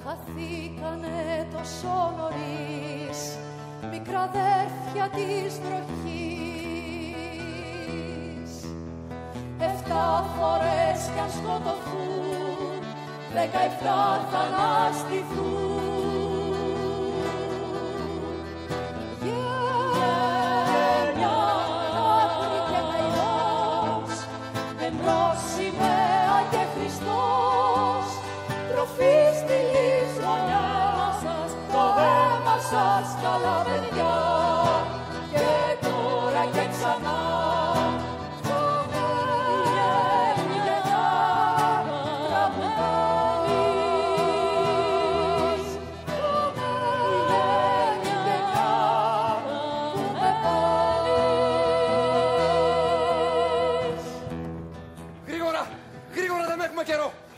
χαθήκανε τόσο νωρίς, μικρά αδέρφια της βροχής. 7 φορές κι αν σκοτωθούν, 17 θα αναστηθούν. Γένια, άκρη και καημός, εμπρός σημαία και Χριστός, τροφή στη λησμονιά σας, το αίμα σας καλά παιδιά, και τώρα και ξανά.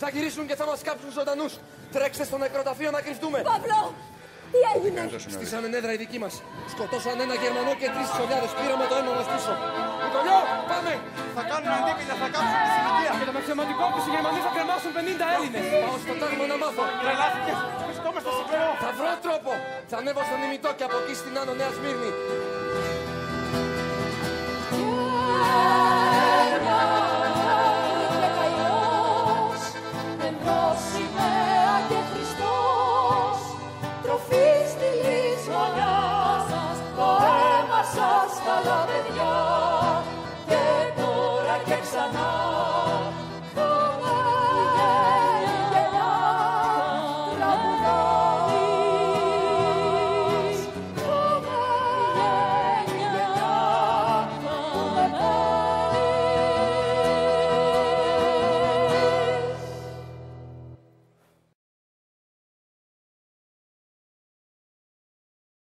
Θα γυρίσουν και θα μας κάψουν ζωντανούς. Τρέξτε στο νεκροταφείο να κρυφτούμε. Παύλο, τι έγινε? Στήσανε νέδρα οι δικοί μας. Σκοτώσαν ένα Γερμανό και 3 τσολιάδες. Πήραμε το αίμα μας πίσω. Νικολιό, πάμε! Θα κάνουν αντίπεινα, θα κάψουν τη συνοικία. Και το μαθηματικό τους οι Γερμανοί θα κρεμάσουν 50 Έλληνες. Πάω στο τάγμα να μάθω. Τρελάθηκες, βρισκόμαστε στο Θεό. Θα βρω τρόπο. Θα ανέβω στον ημιτό και από εκεί στην Άνω Νέα Σμύρνη. Σημαία και Χριστός, τροφή στη λησμονιά σας, το αίμα σας καλά παιδιά, και τώρα και ξανά.